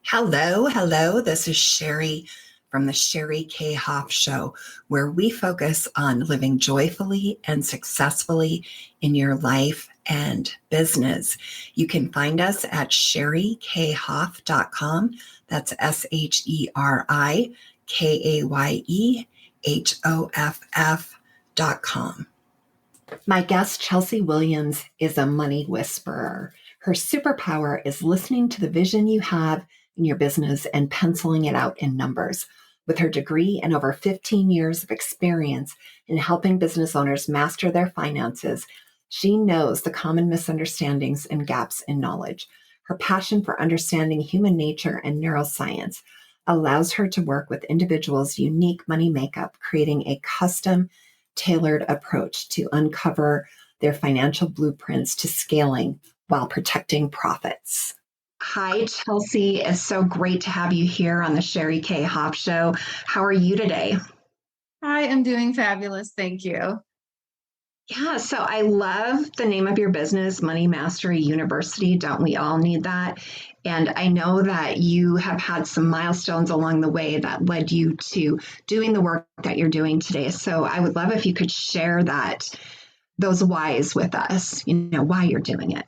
Hello, hello. This is Sheri from the Sheri Kaye Hoff Show, where we focus on living joyfully and successfully in your life and business. You can find us at sherikayhoff.com. That's SherikayEHoff.com. My guest, Chelsea Williams, is a money whisperer. Her superpower is listening to the vision you have in your business and penciling it out in numbers. With her degree and over 15 years of experience in helping business owners master their finances, she knows the common misunderstandings and gaps in knowledge. Her passion for understanding human nature and neuroscience allows her to work with individuals' unique money makeup, creating a custom tailored approach to uncover their financial blueprints to scaling while protecting profits. Hi, Chelsea. It's so great to have you here on the Sheri Kaye Hoff Show. How are you today? Hi, I'm doing fabulous. Thank you. Yeah, so I love the name of your business, Money Mastery University. Don't we all need that? And I know that you have had some milestones along the way that led you to doing the work that you're doing today. So I would love if you could share those whys with us, why you're doing it.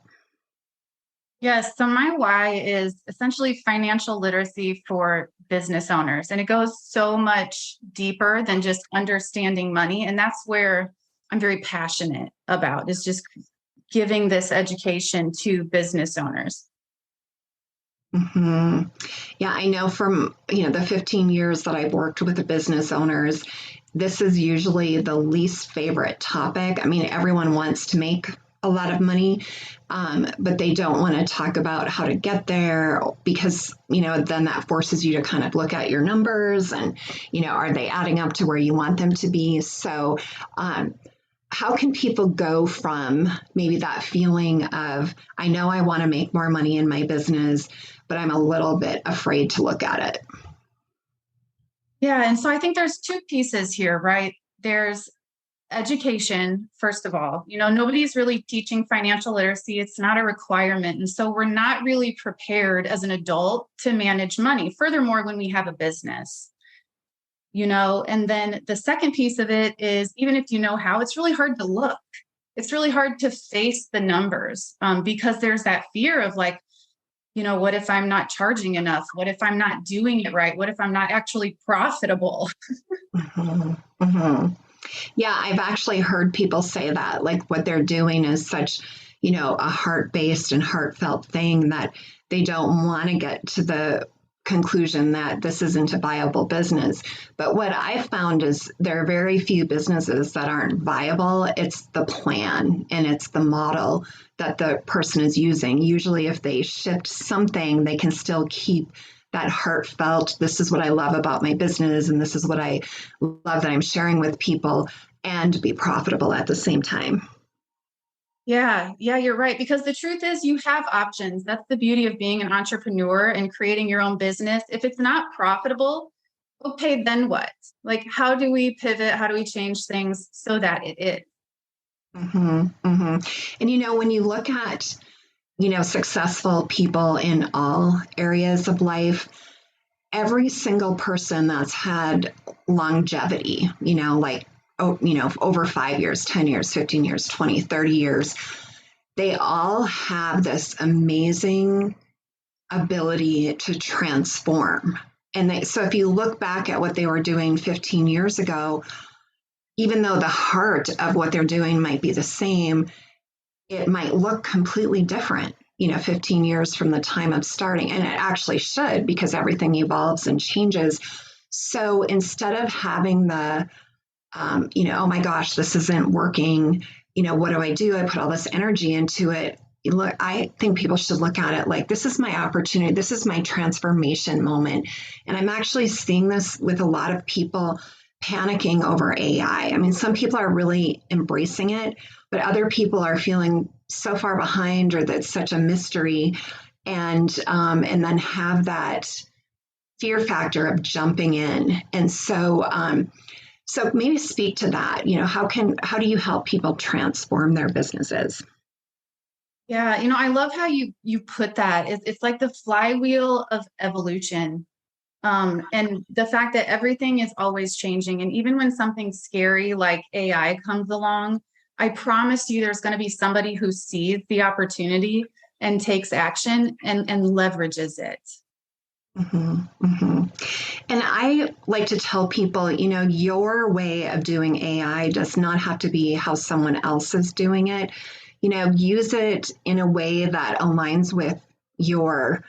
Yes, so my why is essentially financial literacy for business owners. And it goes so much deeper than just understanding money. And that's where I'm very passionate about, is just giving this education to business owners. Mm-hmm. Yeah, I know from the 15 years that I've worked with the business owners, this is usually the least favorite topic. I mean, everyone wants to make a lot of money, but they don't want to talk about how to get there because, then that forces you to kind of look at your numbers and, are they adding up to where you want them to be? So, how can people go from maybe that feeling of, I know I want to make more money in my business, but I'm a little bit afraid to look at it? Yeah. And so I think there's two pieces here, right? There's education, first of all. Nobody's really teaching financial literacy. It's not a requirement. And so we're not really prepared as an adult to manage money. Furthermore, when we have a business. And then the second piece of it is, even if you know how, it's really hard to look. It's really hard to face the numbers because there's that fear of like, what if I'm not charging enough? What if I'm not doing it right? What if I'm not actually profitable? Mm-hmm. Mm-hmm. Yeah, I've actually heard people say that, like what they're doing is such, a heart-based and heartfelt thing that they don't want to get to the conclusion that this isn't a viable business. But what I've found is there are very few businesses that aren't viable. It's the plan and it's the model that the person is using. Usually if they shift something, they can still keep that heartfelt, this is what I love about my business and this is what I love that I'm sharing with people, and be profitable at the same time. Yeah, you're right. Because the truth is you have options. That's the beauty of being an entrepreneur and creating your own business. If it's not profitable, okay, then what? Like, how do we pivot? How do we change things so that it is? Mm-hmm, mm-hmm. And when you look at, successful people in all areas of life, every single person that's had longevity, over 5 years, 10 years, 15 years, 20, 30 years, they all have this amazing ability to transform. And so if you look back at what they were doing 15 years ago, even though the heart of what they're doing might be the same, it might look completely different, 15 years from the time of starting. And it actually should, because everything evolves and changes. So instead of having the, oh my gosh, this isn't working, what do? I put all this energy into it. Look, I think people should look at it like, this is my opportunity. This is my transformation moment. And I'm actually seeing this with a lot of people panicking over AI. I mean, some people are really embracing it, but other people are feeling so far behind, or that's such a mystery, and then have that fear factor of jumping in. And so maybe speak to that. How do you help people transform their businesses? Yeah, I love how you put that. It's like the flywheel of evolution. And the fact that everything is always changing. And even when something scary like AI comes along, I promise you there's going to be somebody who sees the opportunity and takes action and leverages it. Hmm. Hmm. And I like to tell people, your way of doing AI does not have to be how someone else is doing it. Use it in a way that aligns with your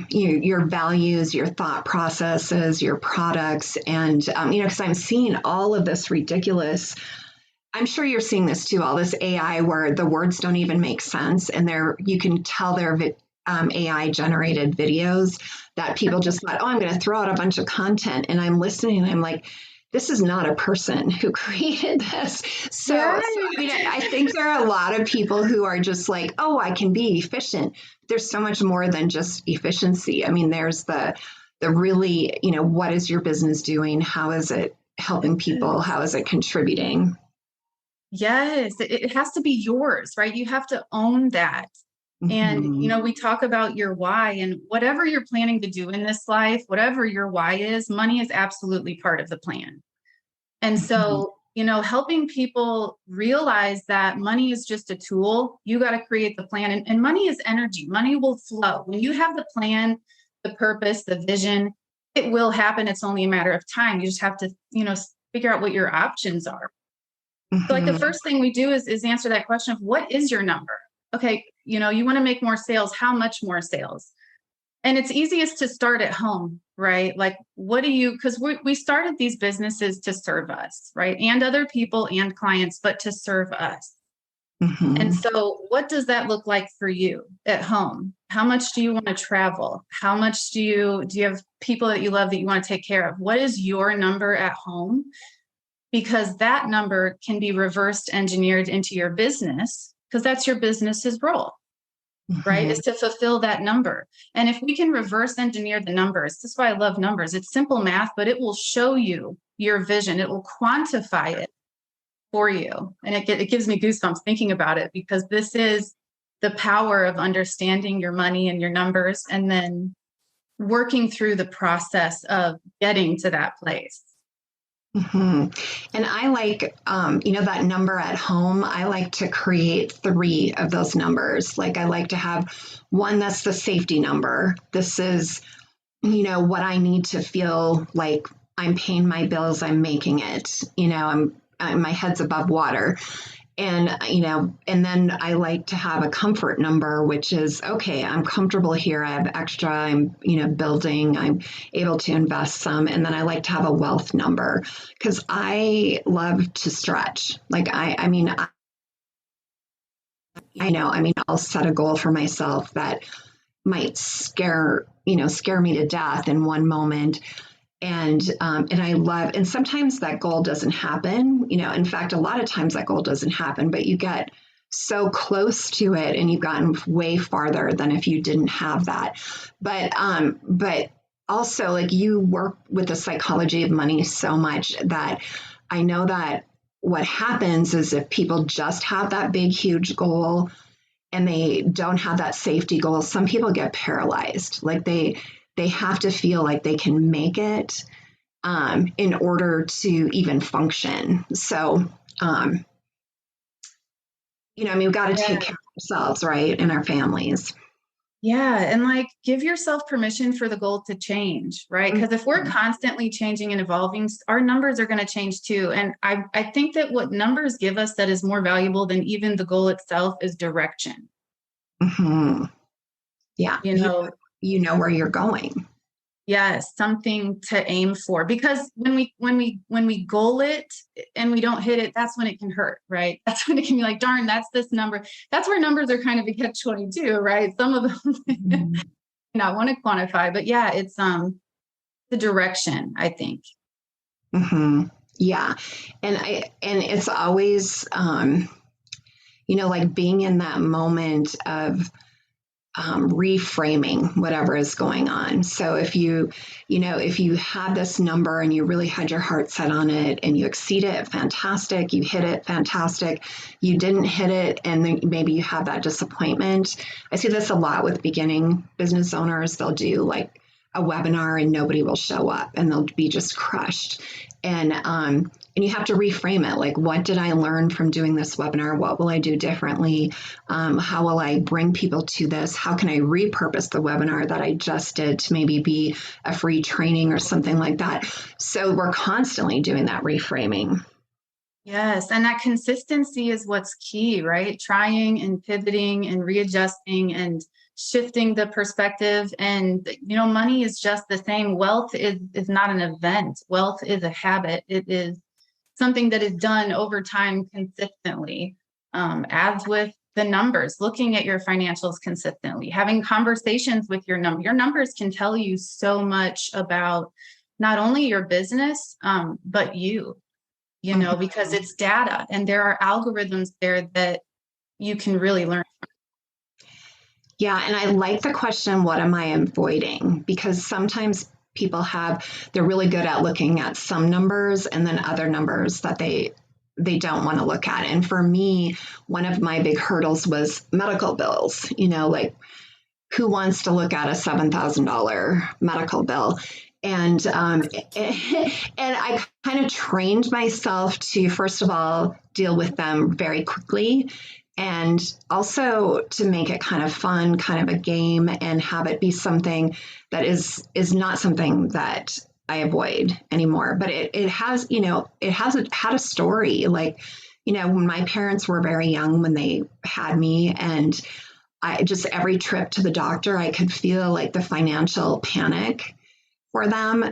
your values, your thought processes, your products, and because I'm seeing all of this ridiculous. I'm sure you're seeing this too. All this AI where the words don't even make sense, and you can tell they're AI generated videos that people just thought, oh, I'm going to throw out a bunch of content, and I'm listening, and I'm like, this is not a person who created this. So I mean, I think there are a lot of people who are just like, oh, I can be efficient. There's so much more than just efficiency. I mean, there's the really, what is your business doing? How is it helping people? How is it contributing? Yes, it has to be yours, right? You have to own that. And, Mm-hmm. we talk about your why, and whatever you're planning to do in this life, whatever your why is, money is absolutely part of the plan. And Mm-hmm. so, helping people realize that money is just a tool. You got to create the plan, and money is energy. Money will flow. When you have the plan, the purpose, the vision, it will happen. It's only a matter of time. You just have to, figure out what your options are. So like the Mm-hmm. first thing we do is answer that question of what is your number? Okay, you want to make more sales. How much more sales? And it's easiest to start at home, right? Like, what do you, because we started these businesses to serve us, right? And other people and clients, but to serve us. And Mm-hmm. so, what does that look like for you at home? How much do you want to travel? How much do you have people that you love that you want to take care of? What is your number at home? Because that number can be reversed engineered into your business because that's your business's role, right? Mm-hmm. Is to fulfill that number. And if we can reverse engineer the numbers, that's why I love numbers. It's simple math, but it will show you your vision. It will quantify it for you. And it gives me goosebumps thinking about it because this is the power of understanding your money and your numbers and then working through the process of getting to that place. Mm-hmm. And I like, that number at home. I like to create three of those numbers. Like I like to have one that's the safety number. This is, what I need to feel like I'm paying my bills, I'm making it, my head's above water. And and then I like to have a comfort number, which is okay, I'm comfortable here, I have extra, I'm building, I'm able to invest some. And then I like to have a wealth number because I love to stretch. Like I'll set a goal for myself that might scare me to death in one moment. And I love, and sometimes that goal doesn't happen. In fact, a lot of times that goal doesn't happen, but you get so close to it and you've gotten way farther than if you didn't have that. But also, like, you work with the psychology of money so much that I know that what happens is if people just have that big huge goal and they don't have that safety goal, some people get paralyzed. Like they have to feel like they can make it in order to even function. So, we've got to take care of ourselves, right, and our families. Yeah. And like give yourself permission for the goal to change, right? Because if we're constantly changing and evolving, our numbers are going to change too. And I think that what numbers give us that is more valuable than even the goal itself is direction. Mm-hmm. Yeah, You know, you know where you're going. yes, something to aim for. Because when we goal it and we don't hit it, that's when it can hurt, right? That's when it can be like, darn, that's this number. That's where numbers are kind of a catch-22, right? Some of them Mm-hmm. not want to quantify, but yeah, it's the direction, I think. Mm-hmm. Yeah, and it's always like being in that moment of reframing whatever is going on. So if if you had this number and you really had your heart set on it and you exceed it, fantastic. You hit it, fantastic. You didn't hit it, and then maybe you have that disappointment. I see this a lot with beginning business owners. They'll do like a webinar and nobody will show up and they'll be just crushed. And you have to reframe it. Like, what did I learn from doing this webinar? What will I do differently? How will I bring people to this? How can I repurpose the webinar that I just did to maybe be a free training or something like that? So we're constantly doing that reframing. Yes. And that consistency is what's key, right? Trying and pivoting and readjusting and shifting the perspective. And, money is just the same. Wealth is not an event. Wealth is a habit. It is something that is done over time consistently, as with the numbers, looking at your financials consistently, having conversations with your number. Your numbers can tell you so much about not only your business, but because it's data and there are algorithms there that you can really learn from. Yeah, and I like the question, what am I avoiding? Because sometimes they're really good at looking at some numbers and then other numbers that they don't want to look at. And for me, one of my big hurdles was medical bills. Like, who wants to look at a $7,000 medical bill? And I kind of trained myself to, first of all, deal with them very quickly, and also to make it kind of fun, kind of a game, and have it be something that is not something that I avoid anymore. But it has had a story. Like, when my parents were very young when they had me, and I just, every trip to the doctor, I could feel like the financial panic for them,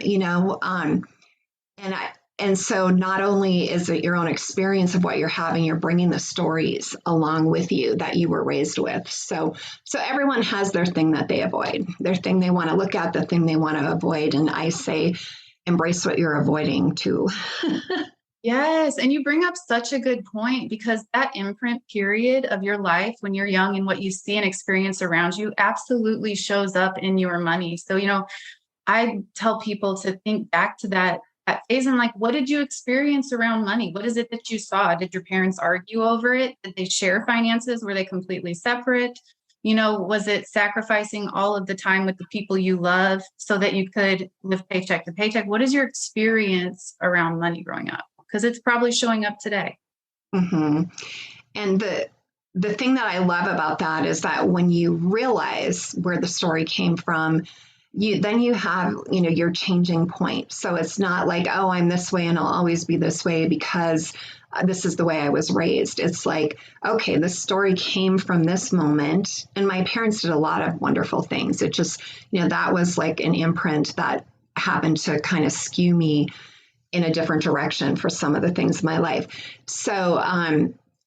and so not only is it your own experience of what you're having, you're bringing the stories along with you that you were raised with. So everyone has their thing that they avoid, their thing they want to look at, the thing they want to avoid. And I say, embrace what you're avoiding too. Yes. And you bring up such a good point, because that imprint period of your life when you're young and what you see and experience around you absolutely shows up in your money. So, I tell people to think back to that phase and, like, what did you experience around money? What is it that you saw? Did your parents argue over it? Did they share finances? Were they completely separate? Was it sacrificing all of the time with the people you love so that you could live paycheck to paycheck? What is your experience around money growing up? Because it's probably showing up today. Mm-hmm. And the thing that I love about that is that when you realize where the story came from, you have, your changing point. So it's not like, oh, I'm this way and I'll always be this way because this is the way I was raised. It's like, okay, this story came from this moment. And my parents did a lot of wonderful things. It just, that was like an imprint that happened to kind of skew me in a different direction for some of the things in my life. So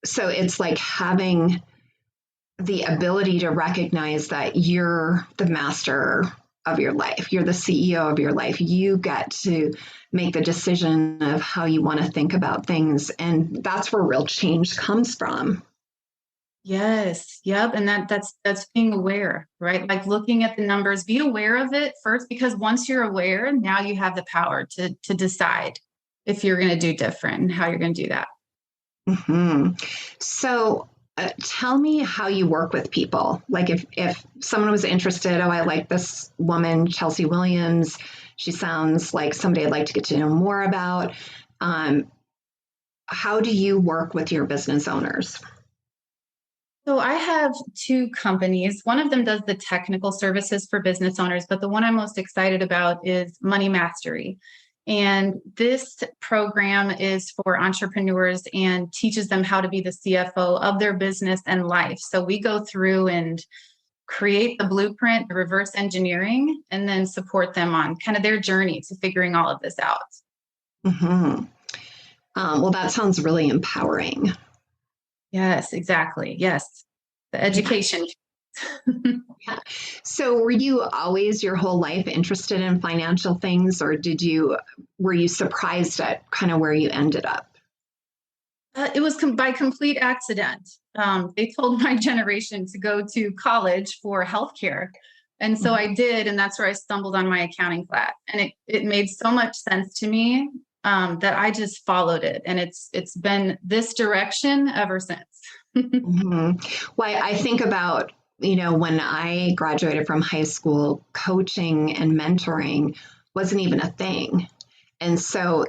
it's like having the ability to recognize that you're the master of your life. You're the CEO of your life. You get to make the decision of how you want to think about things. And that's where real change comes from. Yes. Yep. And that's being aware, right? Like looking at the numbers, be aware of it first, because once you're aware, now you have the power to decide if you're going to do different and how you're going to do that. Mm-hmm. So tell me how you work with people. Like if someone was interested, oh, I like this woman, Chelsea Williams, she sounds like somebody I'd like to get to know more about. How do you work with your business owners? So I have two companies. One of them does the technical services for business owners, but the one I'm most excited about is Money Mastery. And this program is for entrepreneurs and teaches them how to be the CFO of their business and life. So we go through and create the blueprint, the reverse engineering, and then support them on kind of their journey to figuring all of this out. Mm-hmm. Well, that sounds really empowering. Yes, exactly. Yes. The education. Yeah. So were you always your whole life interested in financial things, or were you surprised at kind of where you ended up? It was by complete accident. they told my generation to go to college for healthcare. And so I did, and that's where I stumbled on my accounting class. And it made so much sense to me that I just followed it. And it's been this direction ever since. Well, I think about, when I graduated from high school, coaching and mentoring wasn't even a thing. And so,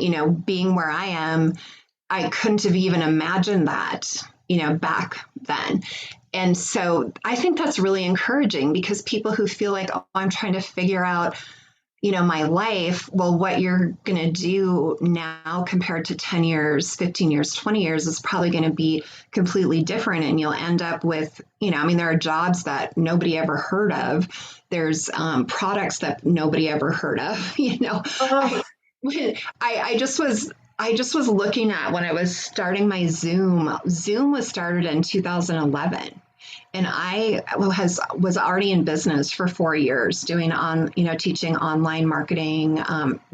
being where I am, I couldn't have even imagined that, back then. And so I think that's really encouraging, because people who feel like, oh, I'm trying to figure out, my life, well, what you're going to do now compared to 10 years, 15 years, 20 years is probably going to be completely different. And you'll end up with, there are jobs that nobody ever heard of. There's products that nobody ever heard of, Oh. I just was looking at, when I was starting my Zoom was started in 2011. And I was already in business for 4 years, teaching online marketing,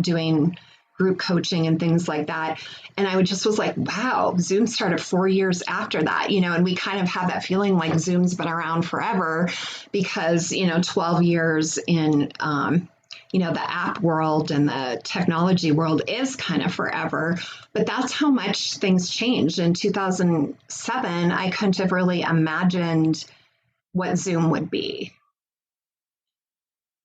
doing group coaching and things like that. And I was like, wow, Zoom started 4 years after that, and we kind of have that feeling like Zoom's been around forever, because, 12 years in, the app world and the technology world is kind of forever, but that's how much things changed. In 2007, I couldn't have really imagined what Zoom would be.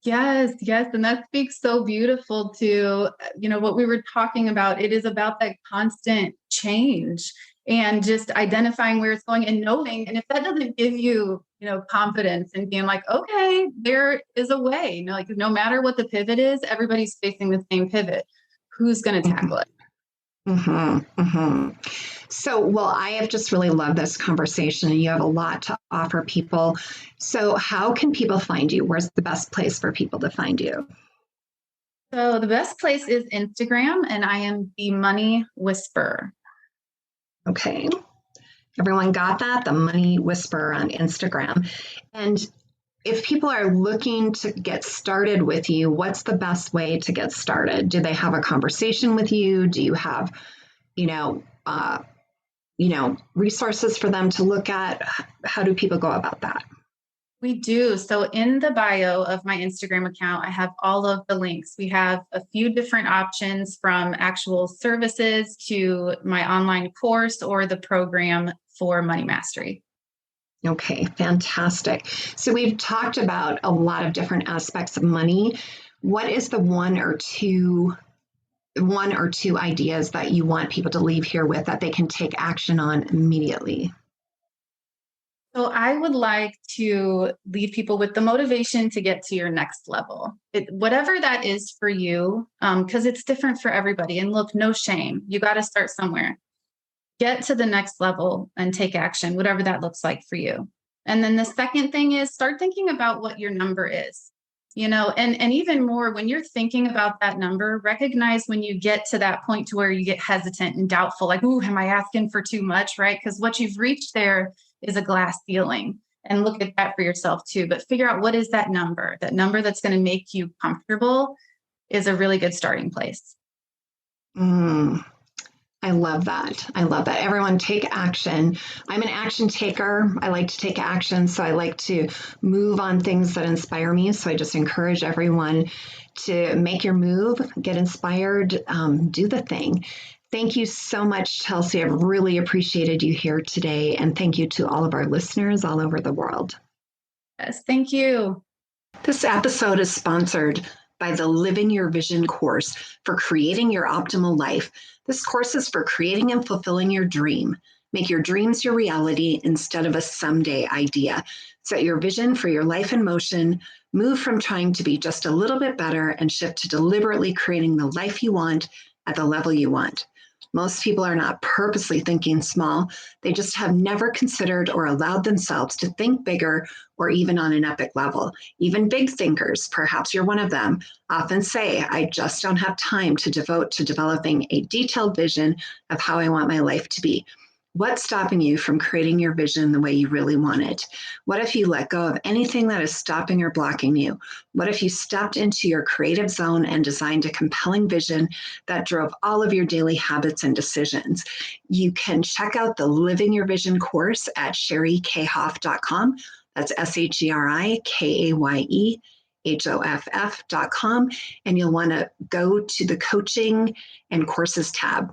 Yes. And that speaks so beautiful to, what we were talking about. It is about that constant change and just identifying where it's going and knowing. And if that doesn't give you, confidence and being like, okay, there is a way, like no matter what the pivot is, everybody's facing the same pivot. Who's going to tackle it? So, well, I have just really loved this conversation, and you have a lot to offer people. So how can people find you? Where's the best place for people to find you? So the best place is Instagram, and I am the Money Whisperer. Okay. Everyone got that? The Money Whisperer on Instagram. And if people are looking to get started with you, what's the best way to get started? Do they have a conversation with you? Do you have, resources for them to look at? How do people go about that? We do. So in the bio of my Instagram account, I have all of the links. We have a few different options, from actual services to my online course or the program for money mastery. Okay, fantastic. So we've talked about a lot of different aspects of money. What is the one or two ideas that you want people to leave here with that they can take action on immediately? So I would like to leave people with the motivation to get to your next level, whatever that is for you, because it's different for everybody. And look, no shame. You got to start somewhere. Get to the next level and take action, whatever that looks like for you. And then the second thing is start thinking about what your number is, and even more, when you're thinking about that number, recognize when you get to that point to where you get hesitant and doubtful, like, ooh, am I asking for too much? Right? Because what you've reached there is a glass ceiling, and look at that for yourself too. But figure out, what is that number that's going to make you comfortable is a really good starting place. I love that. Everyone take action. I'm an action taker. I like to take action. So I like to move on things that inspire me. So I just encourage everyone to make your move, get inspired, do the thing. Thank you so much, Chelsea. I've really appreciated you here today. And thank you to all of our listeners all over the world. Yes, thank you. This episode is sponsored by the Living Your Vision course for creating your optimal life. This course is for creating and fulfilling your dream. Make your dreams your reality instead of a someday idea. Set your vision for your life in motion. Move from trying to be just a little bit better and shift to deliberately creating the life you want at the level you want. Most people are not purposely thinking small. They just have never considered or allowed themselves to think bigger or even on an epic level. Even big thinkers, perhaps you're one of them, often say, I just don't have time to devote to developing a detailed vision of how I want my life to be. What's stopping you from creating your vision the way you really want it? What if you let go of anything that is stopping or blocking you? What if you stepped into your creative zone and designed a compelling vision that drove all of your daily habits and decisions? You can check out the Living Your Vision course at sherikhoff.com. That's SherikayEHoff.com. And you'll want to go to the coaching and courses tab.